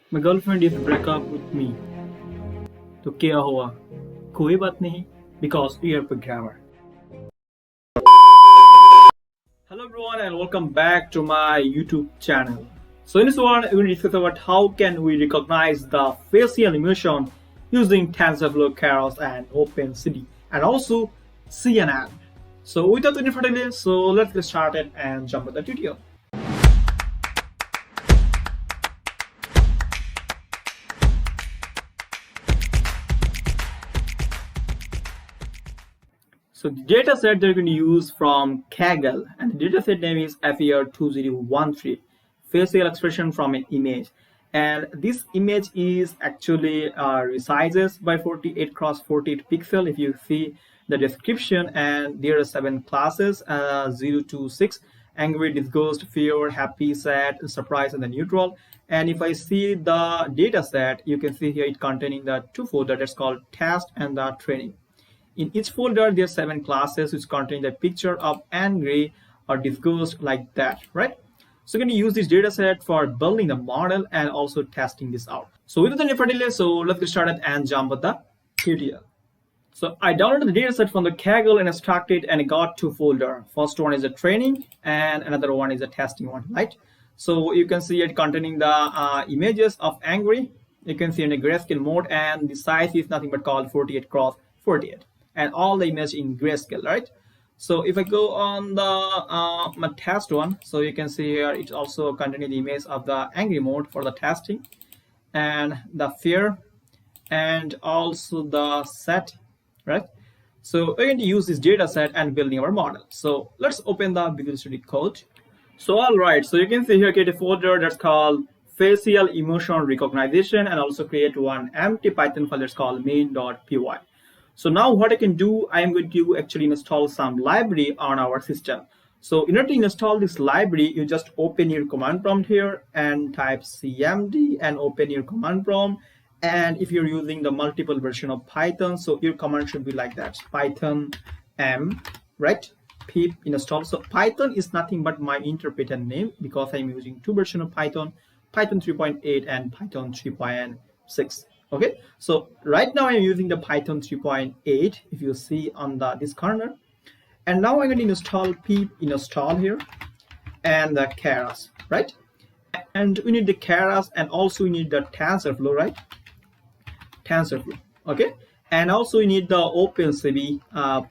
My girlfriend is break up with me. तो क्या हुआ? कोई बात नहीं because we are programmer. Hello everyone and welcome back to my YouTube channel. So in this one, we're going to discuss about how can we recognize the facial emotion using TensorFlow, Keras, and OpenCV, and also CNN. So without any further delay, so let's get started and jump into the tutorial. So the data set they're going to use from Kaggle, and the data set name is FER2013, facial expression from an image. And this image is actually resizes by 48 cross 48 pixel. If you see the description, and there are 7 classes, 0 to 6, angry, disgust, fear, happy, sad, surprise, and the neutral. And if I see the data set, you can see here it containing the two folders that's called test and the training. In each folder, there are 7 classes which contain the picture of angry or disgust, like that, right? So we're going to use this data set for building the model and also testing this out. So without any further delay, so let's get started and jump with the tutorial. So I downloaded the data set from the Kaggle and extracted and I got 2 folders. First one is a training and another one is a testing one, right? So you can see it containing the images of angry. You can see in a grayscale mode, and the size is nothing but called 48 cross 48. And all the image in grayscale, right? So if I go on the my test one, so you can see here it's also containing the image of the angry mode for the testing, and the fear, and also the set, right? So we're going to use this data set and building our model. So let's open the Visual Studio Code. So all right, so you can see here create a folder that's called facial emotion recognition, and also create one empty Python file that's called main.py. So now what I can do, I am going to actually install some library on our system. So in order to install this library, you just open your command prompt here and type cmd and open your command prompt. And if you're using the multiple version of Python, so your command should be like that, Python m, right? Pip install. So Python is nothing but my interpreter name because I'm using 2 versions of Python, Python 3.8 and Python 3.6. Okay, so right now I'm using the Python 3.8, if you see on this corner. And now I'm going to install pip install here and the Keras, right? And we need the Keras, and also we need the TensorFlow, right? TensorFlow, okay? And also we need the OpenCV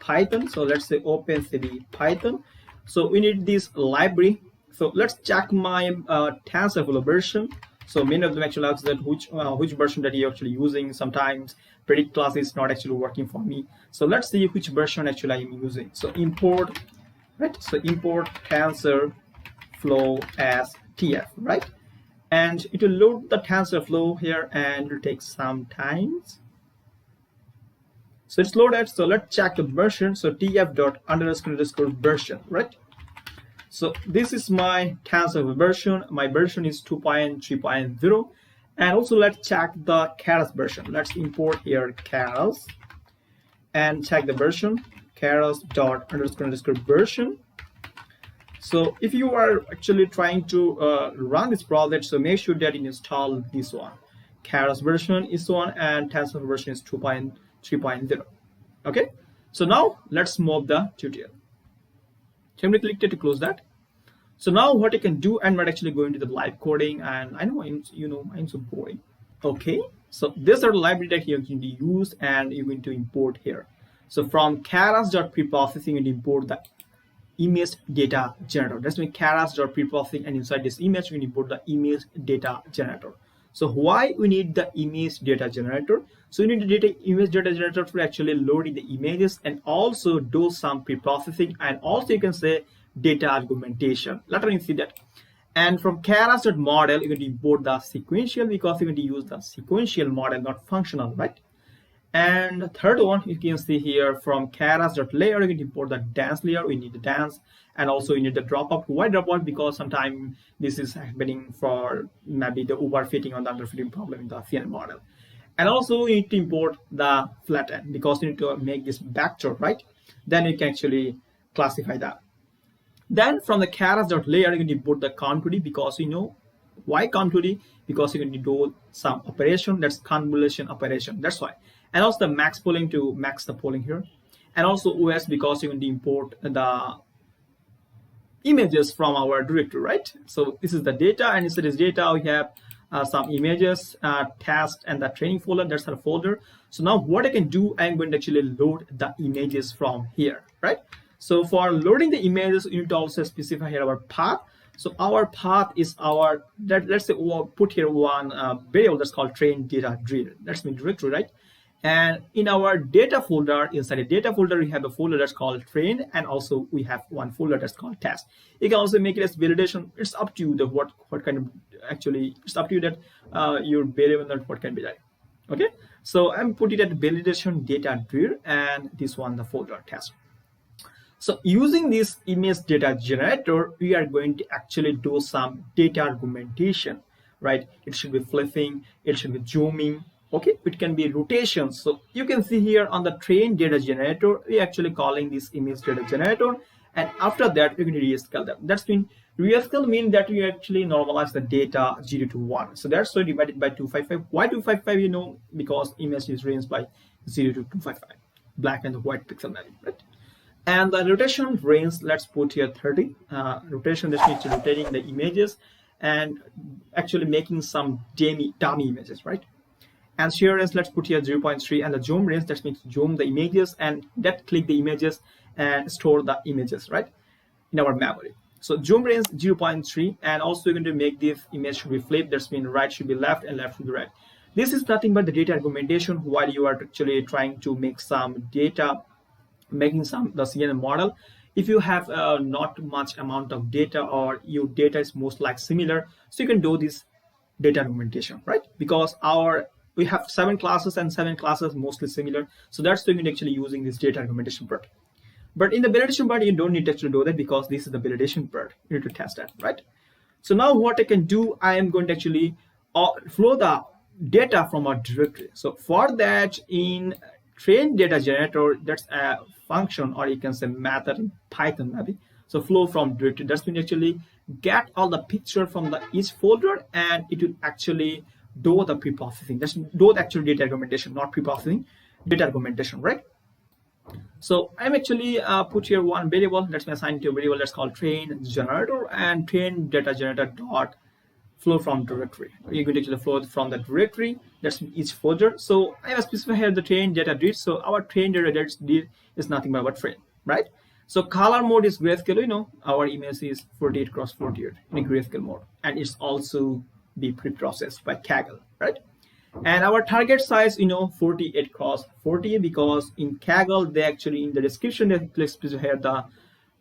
Python. So let's say OpenCV Python. So we need this library. So let's check my TensorFlow version. So many of them actually ask that which version that you're actually using. Sometimes predict class is not actually working for me. So let's see which version actually I'm using. So import, right? So import TensorFlow as TF, right? And it will load the TensorFlow here, and it will take some time. So it's loaded. So let's check the version. So tf.__version, right? So this is my TensorFlow version. My version is 2.3.0. And also let's check the Keras version. Let's import here Keras and check the version, Keras.__version. So if you are actually trying to run this project, so make sure that you install this one. Keras version is one and TensorFlow version is 2.3.0. Okay, so now let's move the tutorial. So I'm going to click to close that. So now what I can do, I'm not actually going to the live coding, and I know I'm so boring. Okay, so these are the library that you're going to use and you're going to import here. So from keras.preprocessing, you import the image data generator. That's mean keras.preprocessing, and inside this image we import the image data generator. So why we need the image data generator? So we need the image data generator for actually loading the images and also do some pre-processing, and also you can say data argumentation. Let me see that. And from keras.model, you're going to import the sequential because you're going to use the sequential model, not functional, right? And the third one, you can see here from keras.layer, you're going to import the dance layer. We need the dance, and also you need the dropout. Why dropout? Because sometimes this is happening for maybe the overfitting or the underfitting problem in the CNN model. And also you need to import the flatten because you need to make this vector, right? Then you can actually classify that. Then from the keras.layer, you can import the quantity because you know Why convoluted? Because you're going to do some operation, that's convolution operation. That's why. And also the max polling to max the polling here. And also OS because you're going to import the images from our directory, right? So this is the data, and inside this data we have some images, test, and the training folder. That's our folder. So now what I can do, I'm going to actually load the images from here, right? So for loading the images, you need to also specify here our path. So our path is our, let's say we'll put here one variable that's called train data drill. That's my directory, right? And in our data folder, inside the data folder, we have a folder that's called train, and also we have one folder that's called test. You can also make it as validation. It's up to you that what kind of, actually it's up to you that your variable that what can be done. Okay, so I'm putting it at validation data drill, and this one the folder test. So using this image data generator, we are going to actually do some data argumentation, right? It should be flipping, it should be zooming, okay? It can be rotation. So you can see here on the train data generator, we're actually calling this image data generator, and after that, we're going to rescale them. That's mean rescale means that we actually normalize the data 0 to 1. So that's so divided by 255. Why 255? You know, because image is ranged by 0 to 255, black and white pixel value, right? And the rotation range, let's put here 30. Rotation, this means rotating the images and actually making some dummy images, right? And shear range, let's put here 0.3. And the zoom range, that means zoom the images and that click the images and store the images, right, in our memory. So zoom range 0.3, and also you're going to make this image should be flipped. That means right should be left and left should be right. This is nothing but the data argumentation while you are actually trying to make some data, making some the CNN model. If you have not much amount of data or your data is most like similar, so you can do this data argumentation, right? Because we have 7 classes and 7 classes mostly similar, so that's why you're actually using this data argumentation part. But in the validation part, you don't need to actually do that because this is the validation part. You need to test that, right? So now what I can do, I am going to actually flow the data from our directory. So for that, in train data generator, that's a function, or you can say method in Python maybe. So flow from directory, that's when you actually get all the picture from the each folder, and it will actually do the pre-processing. That's do the actual data argumentation, not pre-processing, data argumentation, right? So I'm actually put here one variable. Let's assign to a variable that's called train generator, and train data generator dot flow from directory. You're going to actually flow from the directory, that's each folder. So I have specified here the train data read. So our train data read is nothing but what train, right? So color mode is grayscale. You know, our image is 48 cross 48 in grayscale mode, and it's also be pre-processed by Kaggle, right? And our target size, you know, 48 cross 48, because in Kaggle they actually in the description they specify here the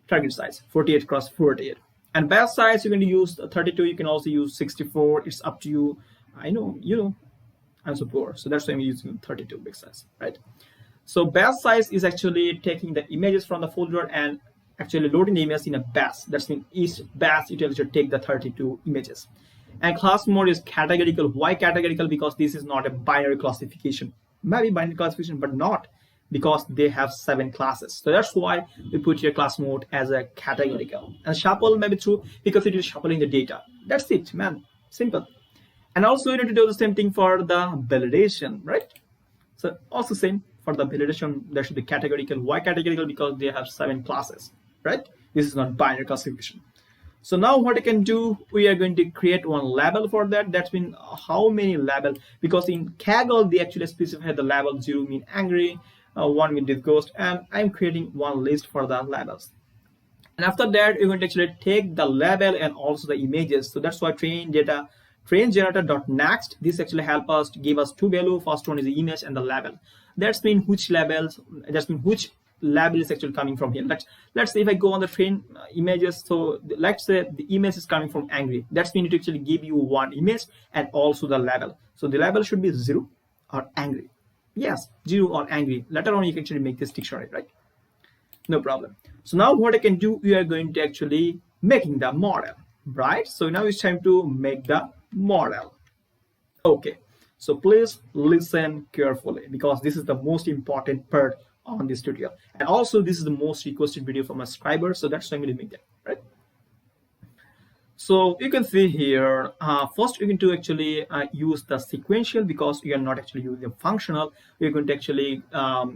target size 48 cross 48. And batch size, you're going to use 32. You can also use 64. It's up to you. I know, you know, I'm so poor, so that's why I'm using 32 big size, right? So batch size is actually taking the images from the folder and actually loading the image in a batch. That's mean each batch it will take the 32 images. And class mode is categorical. Why categorical? Because this is not a binary classification. Maybe binary classification, but not, because they have 7 classes. So that's why we put your class mode as a categorical. And shuffle may be true because it is shuffling the data. That's it, man. Simple. And also you need to do the same thing for the validation, right? So also same for the validation, there should be categorical. Why categorical? Because they have 7 classes, right? This is not binary classification. So now what I can do, we are going to create one label for that. That's mean how many label, because in Kaggle they actually specify the label. 0 mean angry, 1 mean disgust, and I'm creating one list for the labels. And after that, you're going to actually take the label and also the images. So that's why train generator.next. This actually help us to give us 2 value. First one is the image and the label. That's mean which labels. That's mean which label is actually coming from here. Let's say if I go on the train images, so let's say the image is coming from angry. That's mean it actually give you one image and also the label. So the label should be 0 or angry. Yes, 0 or angry. Later on you can actually make this dictionary, right? No problem. So now what I can do, we are going to actually making the model, right? So now it's time to make the model. Okay, so please listen carefully because this is the most important part on this tutorial, and also this is the most requested video from a subscriber, so that's why I'm going to make that, right? So you can see here, first you're going to actually use the sequential, because we are not actually using the functional. We're going to actually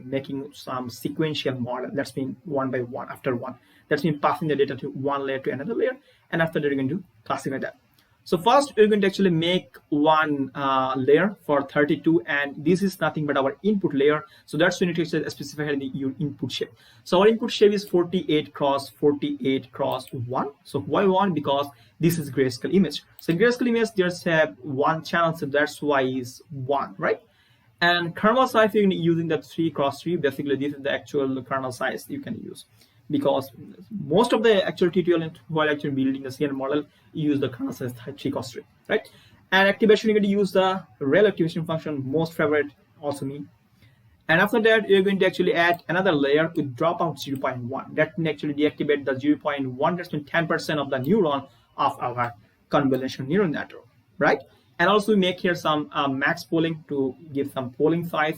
making some sequential model. That's mean one by one after one. That's mean passing the data to one layer to another layer, and after that you're going to classify that. So first we're going to actually make one layer for 32, and this is nothing but our input layer. So that's when you actually specify your input shape. So our input shape is 48 cross 48 cross 1. So why 1? Because this is grayscale image. So grayscale image just have one channel, so that's why is 1, right? And kernel size, you're using the 3 cross 3. Basically, this is the actual kernel size you can use, because most of the actual tutorial while actually building the CNN model, you use the kernel size 3 cross 3, right? And activation, you're going to use the rel activation function, most favorite, also me. And after that, you're going to actually add another layer with dropout 0.1. That can actually deactivate the 0.1. That's been 10% of the neuron of our convolutional neural network, right? And also we make here some max polling to give some polling size,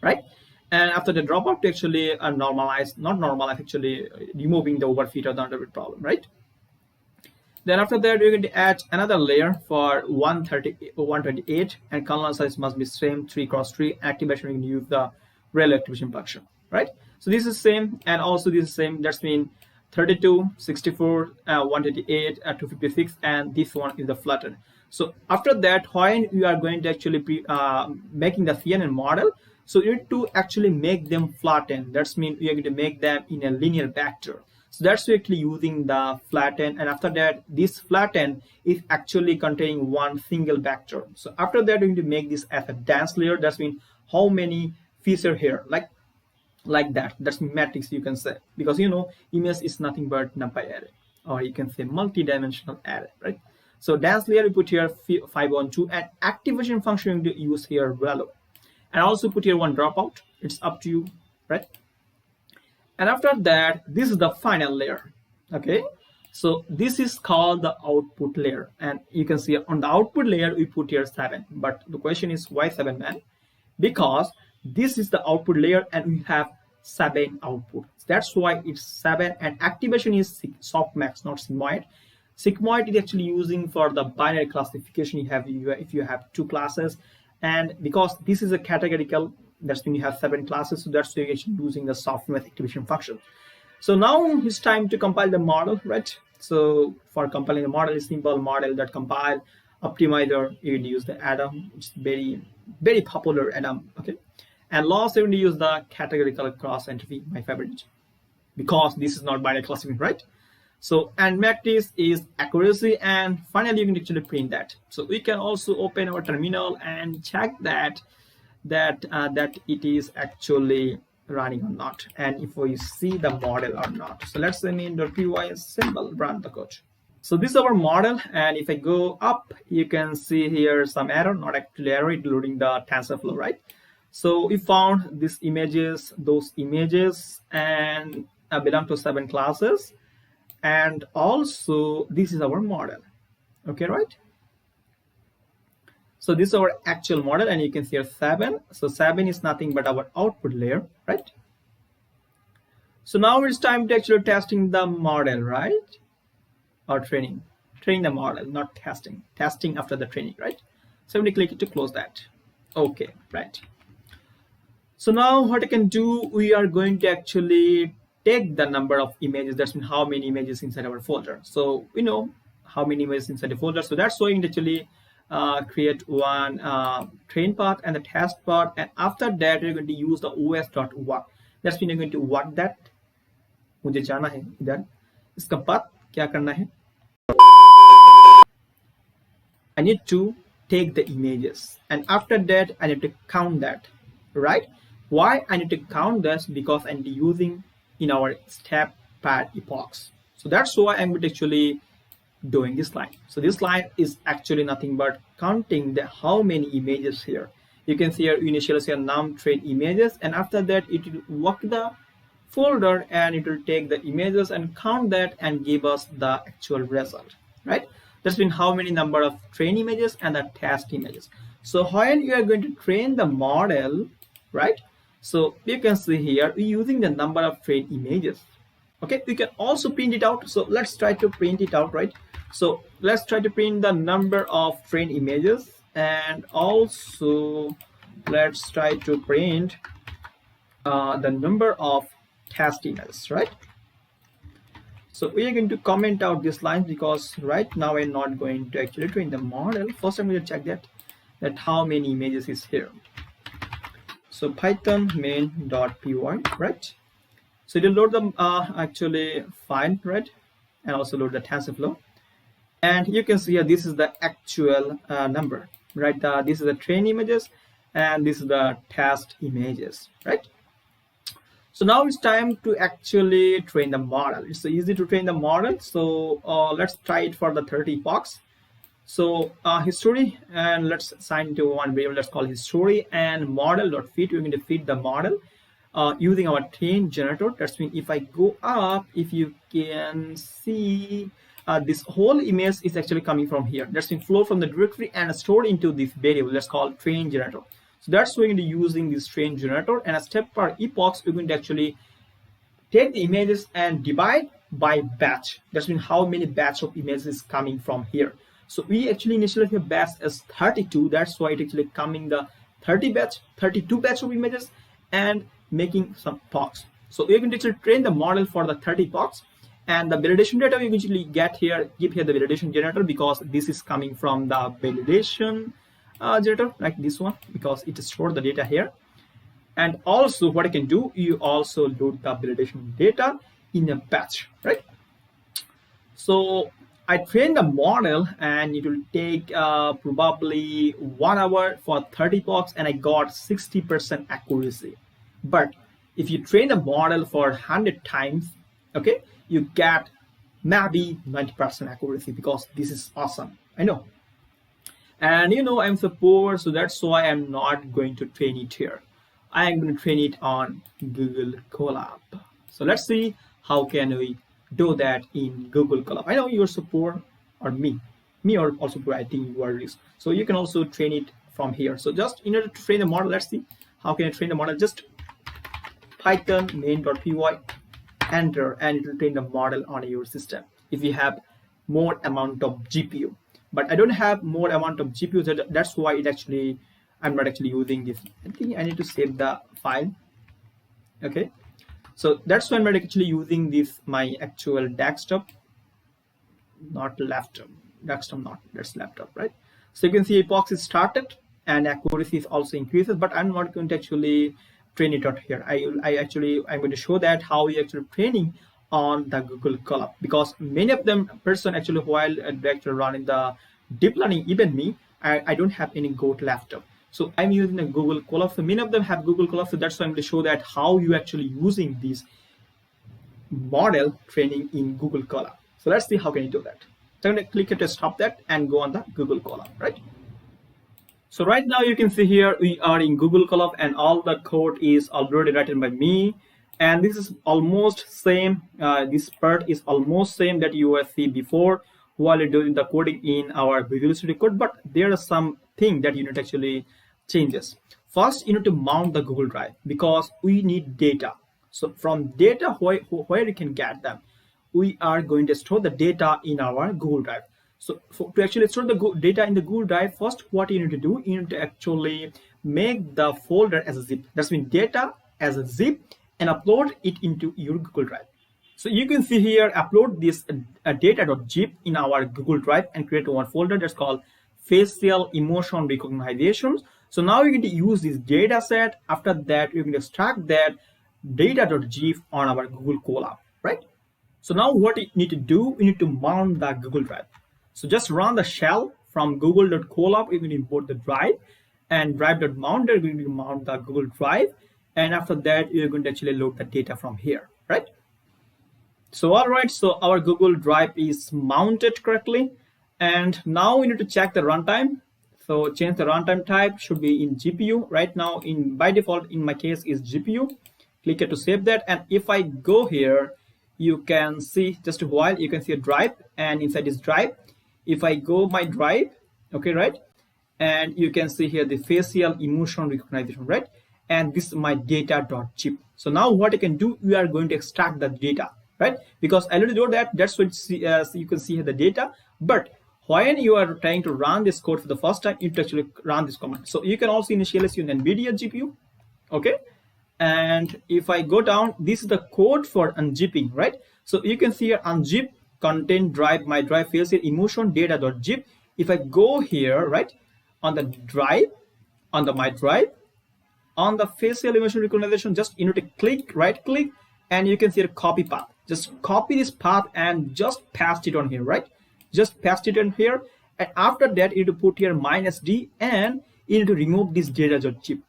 right? And after the dropout to actually normalize, not normalize, actually removing the overfit or the underfit problem, right? Then after that, we're going to add another layer for 128, and kernel size must be same 3 cross 3. Activation, we're going to use the rel activation function, right? So this is same, and also this is same. That's mean 32, 64, 128, 256, and this one is the flattened. So after that, when you are going to actually making the CNN model, so you need to actually make them flatten. That's mean we are going to make them in a linear vector. So that's actually using the flatten, and after that, this flatten is actually containing one single vector. So after that, we're going to make this as a dense layer. That's mean how many feature here, like that. That's matrix, you can say, because you know image is nothing but numpy array, or you can say multi-dimensional array, right? So dense layer we put here 512, and activation function to use here value, and also put here one dropout. It's up to you, right? And after that, this is the final layer. Okay, so this is called the output layer, and you can see on the output layer we put here 7. But the question is, why 7, man? Because this is the output layer and we have 7 output. That's why it's 7, and activation is softmax, not sigmoid. Sigmoid is actually using for the binary classification. You have if you have 2 classes, and because this is a categorical, that's when you have 7 classes, so that's why you're actually using the softmax activation function. So now it's time to compile the model, right? So for compiling the model, is simple model.compile optimizer. You can use the Atom, which is very popular Atom. Okay, and last you're going to use the categorical cross entropy, my favorite, because this is not binary classification, right? So, and matrix is accuracy, and finally you can actually print that. So we can also open our terminal and check that it is actually running or not, and if we see the model or not. So let's say main.py is simple, run the code. So this is our model, and if I go up, you can see here some error, not actually error, including the TensorFlow, right? So we found these images, those images, and belong to 7 classes, and also this is our model. Okay, right? So this is our actual model, and you can see here 7. So 7 is nothing but our output layer, right? So now it's time to actually testing the model, right? Or training the model, not testing after the training, right? So I'm going to click it to close that. Okay, right. So now what I can do, we are going to actually take the number of images. That's mean how many images inside our folder. So we know how many images inside the folder. So that's why we actually create one train part and the test part, and after that we're going to use the os.work. That's mean you're going to work that. मुझे जाना है इधर, इसका बाद क्या करना है? I need to take the images, and after that I need to count that, right? Why I need to count this? Because I'm using in our step pad epochs. So that's why I'm actually doing this line. So this line is actually nothing but counting the how many images here. You can see here initially say num train images, and after that it will work the folder and it will take the images and count that and give us the actual result, right? That's been how many number of train images and the test images. So when you are going to train the model, right? So you can see here we're using the number of train images. Okay, you can also print it out. So let's try to print it out, right? So let's try to print the number of trained images, and also let's try to print the number of test images, right? So we are going to comment out this line because right now I'm not going to actually train the model. First I'm going to check that how many images is here. So python main.py, right? So it will load the actually file, right? And also load the TensorFlow. And you can see here, this is the actual number, right? This is the train images, and this is the test images, right? So now it's time to actually train the model. It's easy to train the model. So let's try it for the 30 epochs. So history, and let's assign to one variable. Let's call history and model.feed. We're going to feed the model using our train generator. That's mean if I go up, if you can see, this whole image is actually coming from here. That's been flow from the directory and stored into this variable. Let's call train generator. So that's why we're going to be using this train generator. And a step per epochs, we're going to actually take the images and divide by batch. That's mean how many batch of images is coming from here. So we actually initially have batch as 32. That's why it actually coming the 32 batch of images and making some epochs. So we're going to actually train the model for the 30 epochs. And the validation data we usually give here the validation generator, because this is coming from the validation generator, like this one, because it stored the data here. And also what I can do, you also load the validation data in a batch, right? So I trained the model and it will take probably 1 hour for 30 epochs, and I got 60% accuracy. But if you train the model for 100 times, okay, you get maybe 90% accuracy, because this is awesome, I know. And you know, I'm so poor, so that's why I'm not going to train it here. I'm going to train it on Google Colab. So let's see how can we do that in Google Colab. I know you're so poor, or me or also poor, I think you are rich. So you can also train it from here. So just in order to train the model, let's see how can I train the model. Just python main.py, enter, and it will train the model on your system if you have more amount of GPU. But I don't have more amount of GPU, so that's why it actually, I'm not actually using this. I think I need to save the file. Okay, so that's why I'm not actually using this, my actual desktop, not laptop. Desktop, not, that's laptop, right? So you can see epochs is started and accuracy is also increases, but I'm not going to actually train it out here. I'm going to show that how we actually training on the Google Colab, because many of them person actually, while actually running the deep learning, even me, I don't have any Goat laptop. So I'm using the Google Colab. So many of them have Google Colab. So that's why I'm going to show that how you actually using this model training in Google Colab. So let's see how can you do that. So I'm going to click here to stop that and go on the Google Colab, right? So right now you can see here we are in Google Colab, and all the code is already written by me. And this is almost same, this part is almost same that you will see before while you're doing the coding in our Visual Studio Code, but there are some thing that you need to actually changes. First, you need to mount the Google Drive, because we need data. So from data, where you can get them, we are going to store the data in our Google Drive. So to actually store the data in the Google Drive, first what you need to do, you need to actually make the folder as a zip. That's mean data as a zip, and upload it into your Google Drive. So you can see here, upload this data.zip in our Google Drive and create one folder that's called facial emotion recognition. So now you're going to use this data set. After that, you're going to extract that data.zip on our Google Colab, right? So now what you need to do, you need to mount the Google Drive. So just run the shell from google.colab. You're going to import the drive, and drive.mount, you're going to mount the Google Drive. And after that, you're going to actually load the data from here, right? So all right, so our Google Drive is mounted correctly. And now we need to check the runtime. So change the runtime type, should be in GPU. Right now, by default, in my case, is GPU. Click here to save that. And if I go here, you can see just a while, you can see a drive, and inside this drive, if I go my drive, okay, right? And you can see here the facial emotion recognition, right? And this is my data.zip. So now what I can do, we are going to extract the data. right? Because I already know that. That's what you can see here the data. But when you are trying to run this code for the first time, you actually run this command. So you can also initialize your NVIDIA GPU, okay? And if I go down, this is the code for unzipping, right? So you can see here unzip content drive, my drive fields here emotion data.zip. If I go here, right, on the drive, on the my drive, on the facial emotion recognition, just you need to click, right click, and you can see a copy path. Just copy this path and just paste it on here, right? Just paste it on here, and after that you need to put here -d, and you need to remove this data.zip.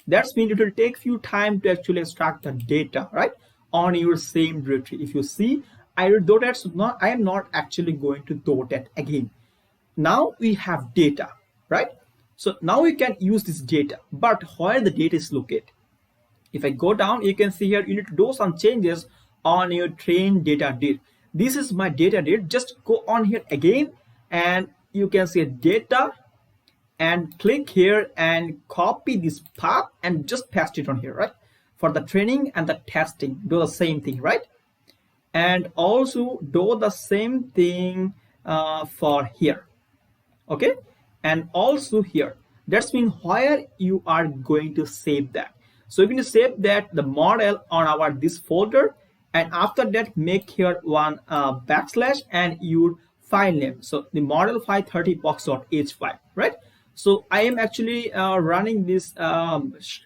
That means it will take few time to actually extract the data, right, on your same directory. If you see, I will do that, so I am not actually going to do that again. Now we have data, right? So now we can use this data, but where the data is located. If I go down, you can see here you need to do some changes on your train data date. This is my data date. Just go on here again, and you can see data, and click here and copy this path and just paste it on here, right? For the training and the testing, do the same thing, right? And also do the same thing for here, okay? And also here. That's mean where you are going to save that. So you're going to save that the model on our this folder, and after that make here one backslash and your file name. So the model file 30box.h file, right? So I am actually running this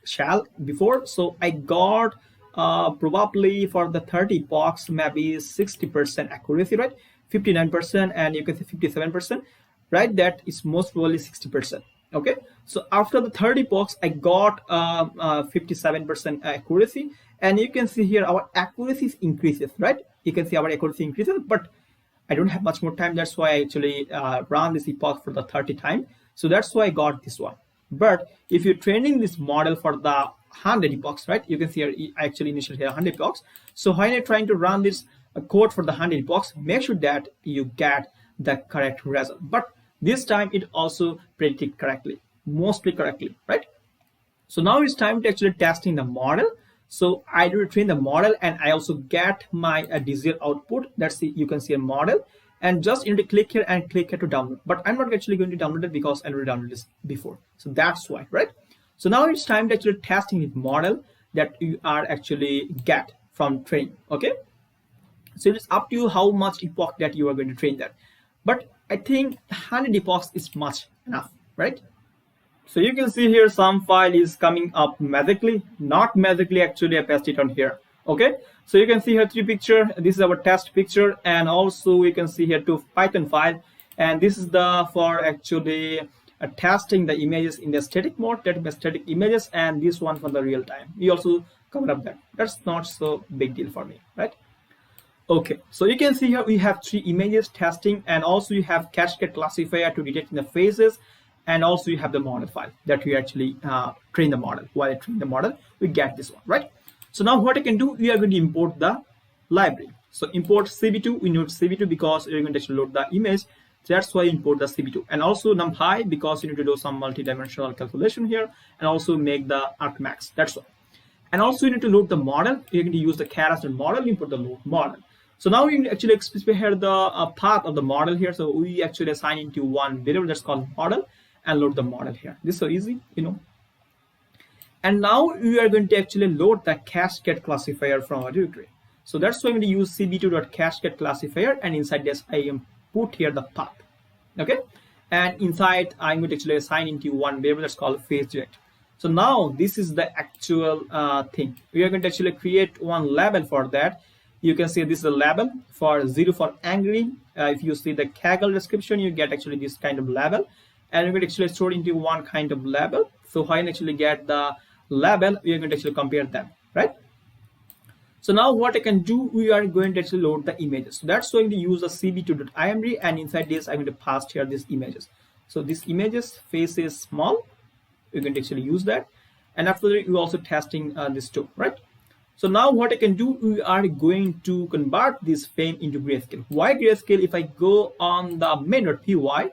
shell before, so I got probably for the 30 box maybe 60% accuracy, right? 59%, and you can see 57%, right? That is most probably 60%. Okay, so after the 30 box I got 57% accuracy, and you can see here our accuracy increases, right? You can see our accuracy increases, but I don't have much more time. That's why I actually run this epoch for the 30 time. So that's why I got this one. But if you're training this model for the 100 epochs, right? You can see here, I actually initially here 100 epochs. So when you're trying to run this code for the 100 epochs, make sure that you get the correct result. But this time it also predicted correctly, mostly correctly, right? So now it's time to actually testing the model. So I do train the model, and I also get my desired output. That's the, you can see a model, and just you need to click here and click here to download. But I'm not actually going to download it because I already downloaded this before. So that's why, right? So now it's time to actually testing the model that you are actually get from training. Okay. So it's up to you how much epoch that you are going to train that. But I think 100 epochs is much enough, right? So you can see here some file is coming up magically, not magically, actually I passed it on here. Okay, so you can see here 3 picture. This is our test picture, and also we can see here 2 Python file, and this is the for actually testing the images in the static mode, that is static images, and this one for the real time. We also cover up that. That's not so big deal for me, right? Okay, so you can see here we have 3 images testing, and also you have cascade classifier to detect in the faces, and also you have the model file that we actually train the model. While I train the model, we get this one, right? So now what I can do, we are going to import the library. So import cv2, we need cv2 because you're going to actually load the image. So that's why you import the cv2, and also numpy because you need to do some multi-dimensional calculation here, and also make the argmax. That's why. And also you need to load the model. You're going to use the Keras model, import the load model. So now we actually specify here the path of the model here. So we actually assign into one variable that's called model, and load the model here. This is so easy, you know. And now we are going to actually load the cascade classifier from our directory. So that's why I'm going to use cb2.cascade classifier, and inside this I am put here the path. Okay, and inside I'm going to actually assign into one variable that's called face direct. So now this is the actual thing. We are going to actually create one label for that. You can see this is a label for 0 for angry. If you see the Kaggle description, you get actually this kind of label, and we're going to actually store it into one kind of label. So when you actually get the label, we are going to actually compare them, right? So now what I can do, we are going to actually load the images. So that's going to use a cb2.imd, and inside this I'm going to pass here these images. So these images face is small. We're going to actually use that, and after that we're also testing this too, right? So now what I can do, we are going to convert this frame into grayscale. Why grayscale? If I go on the main.py,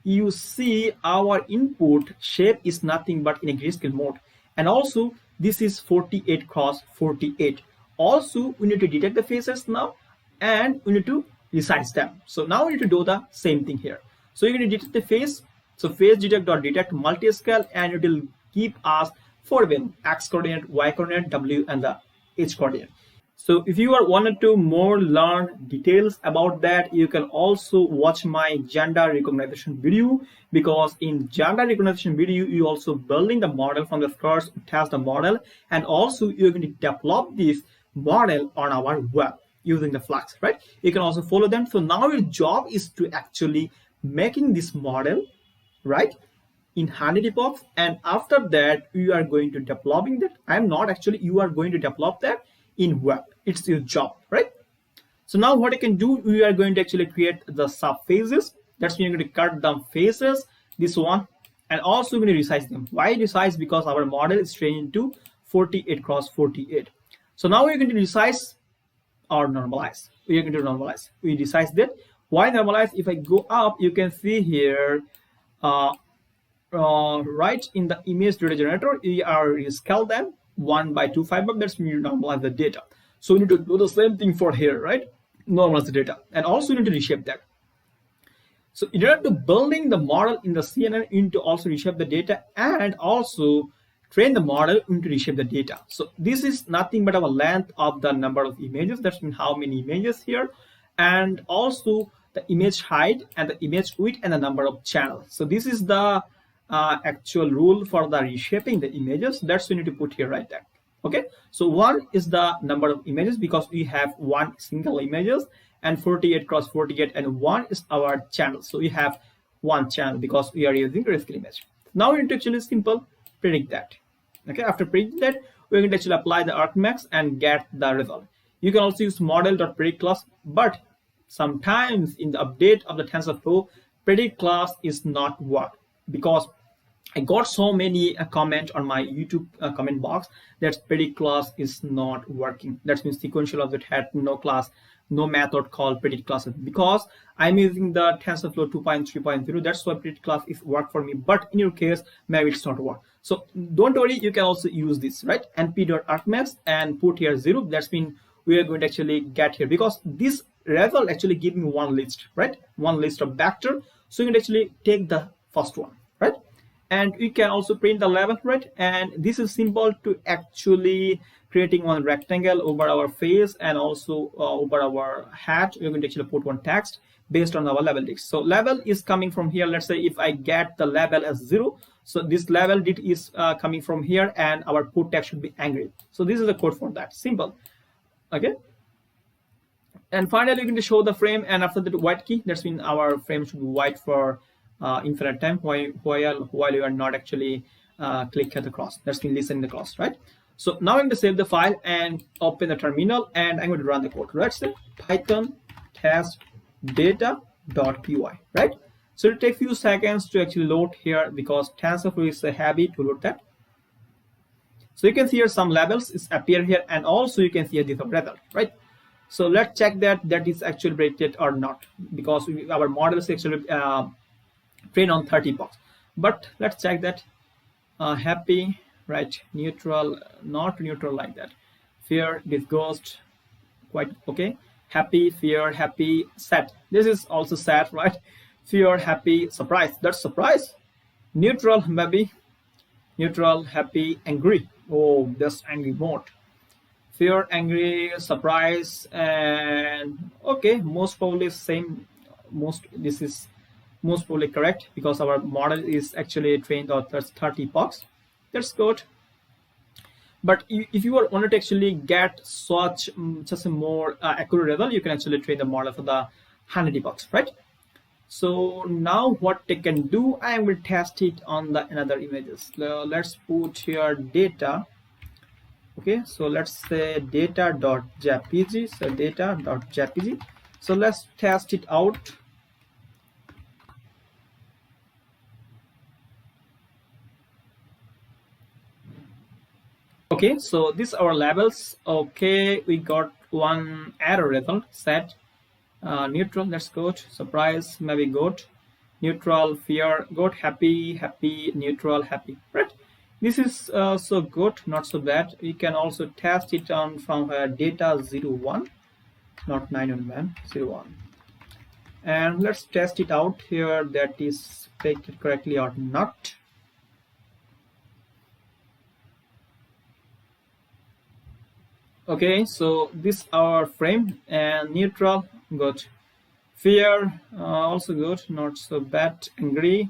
you see our input shape is nothing but in a grayscale mode, and also this is 48 cross 48. Also we need to detect the faces now. and we need to resize them. So now we need to do the same thing here. So you're going to detect the face. So face detect multi-scale, and it will give us 4 values: x coordinate, y coordinate, w, and the h coordinate. So if you are wanted to more learn details about that, you can also watch my gender recognition video, because in gender recognition video you also building the model from the scratch, test the model, and also you're going to develop this model on our web using the Flux, right? You can also follow them. So now your job is to actually making this model, right, in HoneyDepot, and after that you are going to developing that. I'm not actually, you are going to develop that in web. It's your job, right? So now what I can do, we are going to actually create the subfaces. That's when you're going to cut the faces, this one, and also we're going to resize them. Why resize? Because our model is trained to 48 cross 48. So now we're going to resize or normalize. We are going to normalize. We resize that. Why normalize? If I go up, you can see here, right in the image data generator, we are rescale them 1/255. That's when you normalize the data. So we need to do the same thing for here, right? Normalize the data, and also you need to reshape that. So in order to building the model in the CNN, you need to also reshape the data, and also train the model into reshape the data. So this is nothing but our length of the number of images. That's mean how many images here, and also the image height and the image width and the number of channels. So this is the actual rule for the reshaping the images. That's we need to put here right there. Okay, so 1 is the number of images because we have one single images, and 48 cross 48, and 1 is our channel. So we have one channel because we are using grayscale image. Now we need to actually simple predict that. Okay, after predicting that, we're going to actually apply the argmax and get the result. You can also use model.predict class, but sometimes in the update of the TensorFlow, predict class is not work, because I got so many comment on my YouTube comment box that predict class is not working. That means sequential object had no class, no method called predict classes, because I'm using the TensorFlow 2.3.0. That's why predict class is work for me. But in your case, maybe it's not work. So don't worry, you can also use this, right? np.argmax and put here 0. That's mean we are going to actually get here, because this result actually give me one list, right? One list of vector. So you can actually take the first one, right? And we can also print the level, right? And this is simple to actually creating one rectangle over our face, and also over our hat. We're going to actually put one text based on our level text. So level is coming from here. Let's say if I get the level as 0, so this level dit is coming from here, and our put text should be angry. So this is the code for that. Simple. Okay. And finally, we're going to show the frame, and after that white key. That's mean our frame should be white for infinite time while you are not actually click at the cross. That's mean listen the cross, right? So now I'm going to save the file and open the terminal, and I'm going to run the code. Let's say Python test data.py, right? So it takes few seconds to actually load here, because TensorFlow is happy to load that. So you can see here some labels is appear here, and also you can see a different result, right? So let's check that is actually predicted or not, because our model is actually trained on 30 box. But let's check that. Happy, right? Neutral, not neutral like that. Fear, disgust, quite okay. Happy, fear, happy, sad. This is also sad, right? Fear, happy, surprise. That's surprise. Neutral, maybe. Neutral, happy, angry. Oh, that's angry mode. Fear, angry, surprise, and okay, most probably same. This is most probably correct, because our model is actually trained on 30 box. That's good. But if you wanted to actually get such just a more accurate result, you can actually train the model for the 100 box, right? So now what they can do, I will test it on the another images. Let's put here data. Okay, so let's say data.jpg. So data.jpg. So let's test it out. Okay, so these are our labels. Okay, we got one error result set. Neutral, that's good. Surprise, maybe good. Neutral, fear, good. Happy, happy, neutral, happy, right? This is so good, not so bad. We can also test it on from data 01. not 9 man, 01. And let's test it out here that is picked correctly or not. Okay, so this our frame, and neutral, good. Fear, also good, not so bad. Angry,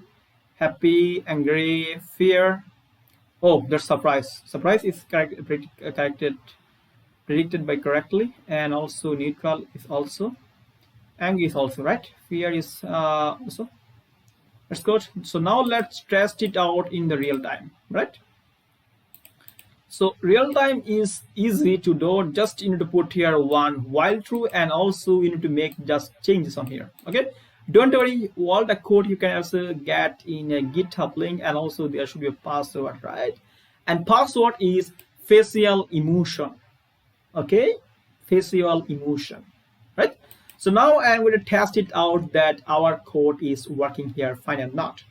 happy, angry, fear. Oh, there's surprise. Surprise is predicted by correctly, and also neutral is also. Angry is also right. Fear is also. That's good. So now let's test it out in the real time, right? So real time is easy to do. Just you need to put here one while true, and also you need to make just changes on here. Okay, don't worry, all the code you can also get in a GitHub link, and also there should be a password, right? And password is facial emotion. Okay, facial emotion, right? So now I'm going to test it out that our code is working here fine or not.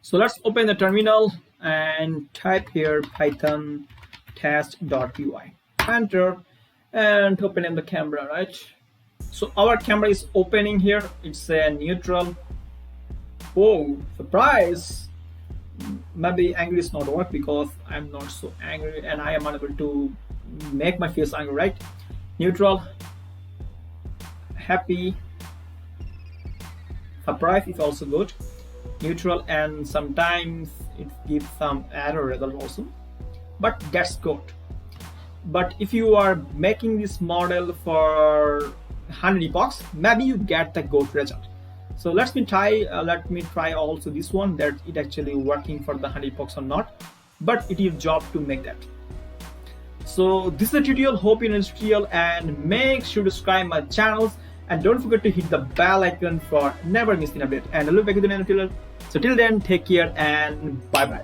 So let's open the terminal and type here Python test.py, enter, and open in the camera, right? So our camera is opening here. It's a neutral. Oh, surprise! Maybe angry is not work because I'm not so angry and I am unable to make my face angry, right? Neutral, happy, surprise is also good. Neutral, and sometimes it gives some error result also, but that's good. But if you are making this model for 100 epochs, maybe you get the good result. So let me try also this one, that it actually working for the 100 epochs or not, but it is job to make that. So this is a tutorial. Hope you know this tutorial, and make sure to subscribe my channels, and don't forget to hit the bell icon for never missing an update. And I'll be back with another tutorial. So till then, take care and bye bye.